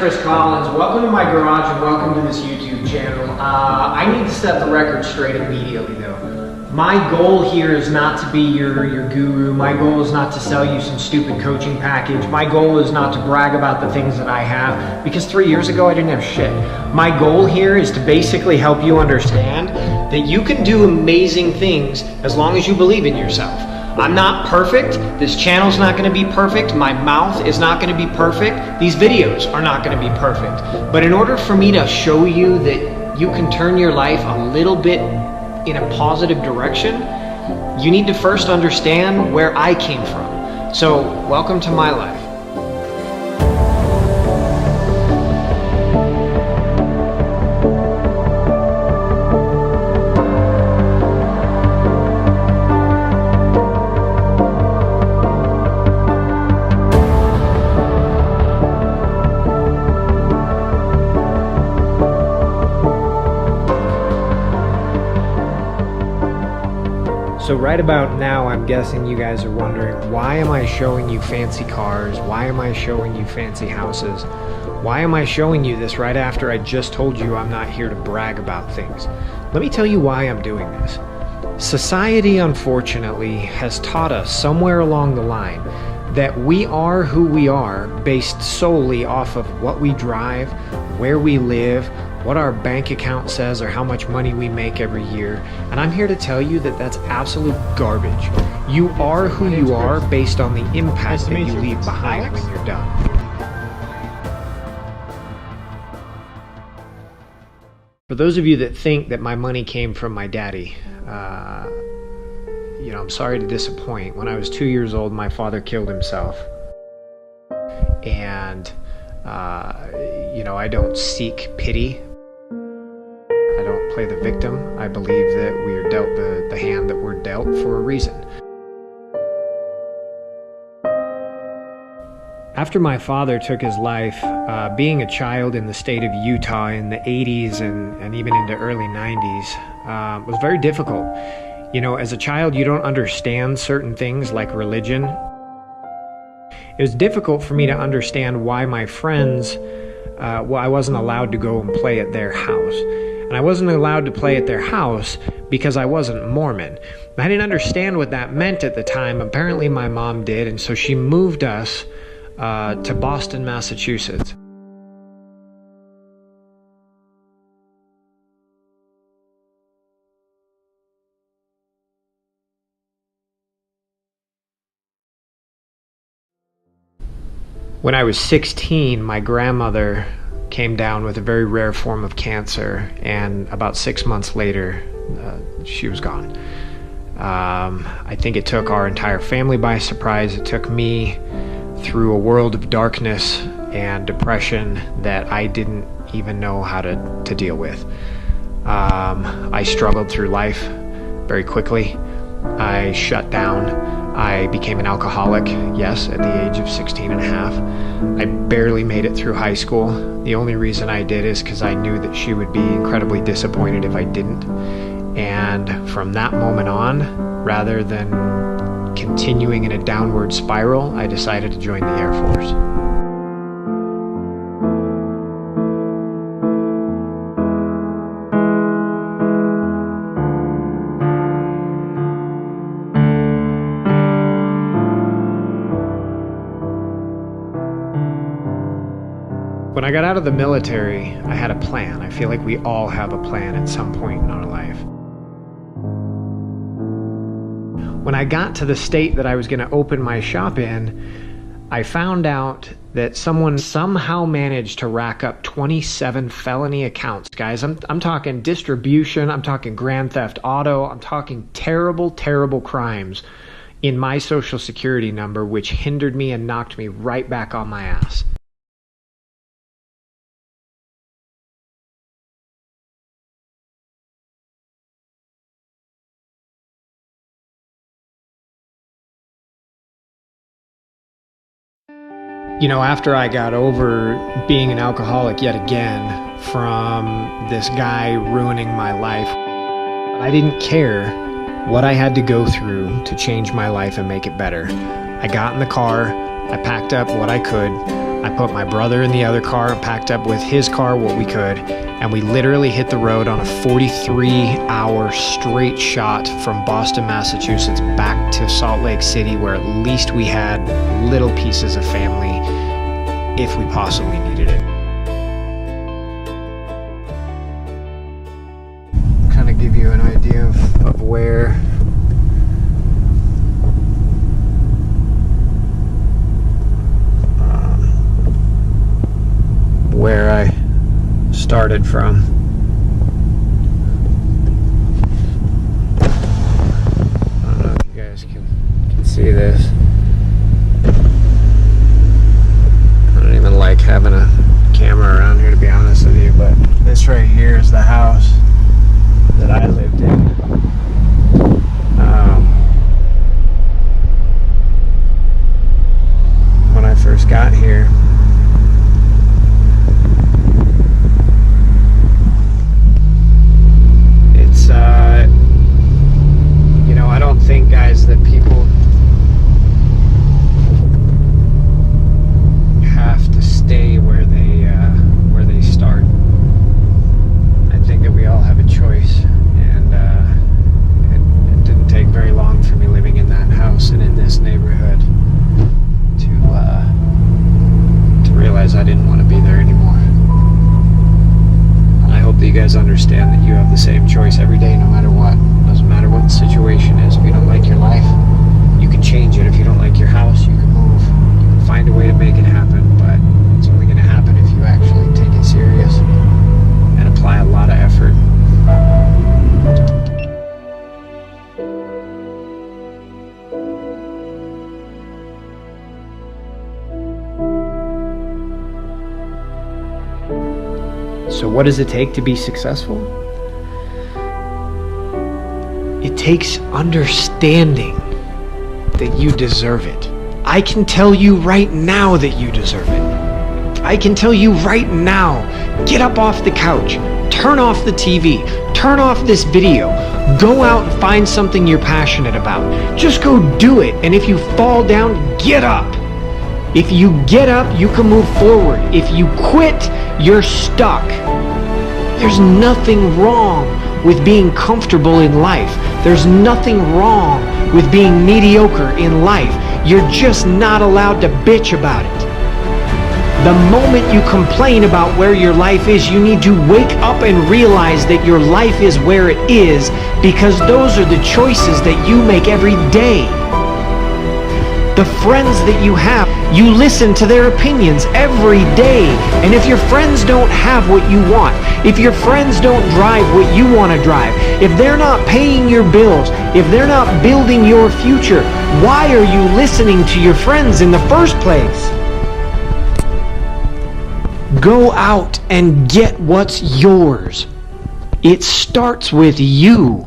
Chris Collins. Welcome to my garage and welcome to this YouTube channel. I need to set the record straight immediately though. My goal here is not to be your guru. My goal is not to sell you some stupid coaching package. My goal is not to brag about the things that I have, because 3 years ago I didn't have shit. My goal here is to basically help you understand that you can do amazing things as long as you believe in yourself. I'm not perfect. This channel's not going to be perfect. My mouth is not going to be perfect. These videos are not going to be perfect. But in order for me to show you that you can turn your life a little bit in a positive direction, you need to first understand where I came from. So, welcome to my life. So right about now, I'm guessing you guys are wondering, why am I showing you fancy cars? Why am I showing you fancy houses? Why am I showing you this right after I just told you I'm not here to brag about things? Let me tell you why I'm doing this. Society, unfortunately, has taught us somewhere along the line that we are who we are based solely off of what we drive, where we live, what our bank account says, or how much money we make every year. And I'm here to tell you that that's absolute garbage. You are who you are based on the impact that you leave behind when you're done. For those of you that think that my money came from my daddy, I'm sorry to disappoint. When I was 2 years old, my father killed himself. And, I don't seek pity. I don't play the victim. I believe that we are dealt the hand that we're dealt for a reason. After my father took his life, being a child in the state of Utah in the 80s and even into early 90s was very difficult. As a child, you don't understand certain things like religion. It was difficult for me to understand why my friends, I wasn't allowed to go and play at their house. And I wasn't allowed to play at their house because I wasn't Mormon. I didn't understand what that meant at the time. Apparently my mom did, and so she moved us to Boston, Massachusetts. When I was 16, my grandmother came down with a very rare form of cancer, and about 6 months later, she was gone. I think it took our entire family by surprise. It took me through a world of darkness and depression that I didn't even know how to deal with. I struggled through life very quickly. I shut down. I became an alcoholic, yes, at the age of 16 and a half. I barely made it through high school. The only reason I did is because I knew that she would be incredibly disappointed if I didn't. And from that moment on, rather than continuing in a downward spiral, I decided to join the Air Force. When I got out of the military, I had a plan. I feel like we all have a plan at some point in our life. When I got to the state that I was going to open my shop in, I found out that someone somehow managed to rack up 27 felony accounts. Guys, I'm talking distribution, I'm talking grand theft auto, I'm talking terrible, terrible crimes in my social security number, which hindered me and knocked me right back on my ass. After I got over being an alcoholic yet again from this guy ruining my life, I didn't care what I had to go through to change my life and make it better. I got in the car, I packed up what I could, I put my brother in the other car and packed up with his car what we could, and we literally hit the road on a 43-hour straight shot from Boston, Massachusetts back to Salt Lake City, where at least we had little pieces of family if we possibly needed it. Kind of give you an idea of where I started from. I don't know if you guys can see this. I don't even like having a camera around here, to be honest with you, but this right here is the house that I lived in. When I first got here, I don't think, guys, that people have to stay where they start. I think that we all have a choice, and it didn't take very long for me living in that house and in this neighborhood to realize I didn't want to be there anymore. And I hope that you guys understand that you have the same choice every day, no matter what. Doesn't matter what the situation is. If you don't like your life, you can change it. If you don't like your house, you can move. You can find a way to make it happen, but it's only going to happen if you actually take it serious and apply a lot of effort. So what does it take to be successful? It takes understanding that you deserve it. I can tell you right now that you deserve it. I can tell you right now, get up off the couch, turn off the TV, turn off this video, go out and find something you're passionate about. Just go do it, and if you fall down, get up. If you get up, you can move forward. If you quit, you're stuck. There's nothing wrong with being comfortable in life. There's nothing wrong with being mediocre in life. You're just not allowed to bitch about it. The moment you complain about where your life is, you need to wake up and realize that your life is where it is, because those are the choices that you make every day. The friends that you have, you listen to their opinions every day. And if your friends don't have what you want, if your friends don't drive what you want to drive, if they're not paying your bills, if they're not building your future, why are you listening to your friends in the first place? Go out and get what's yours. It starts with you.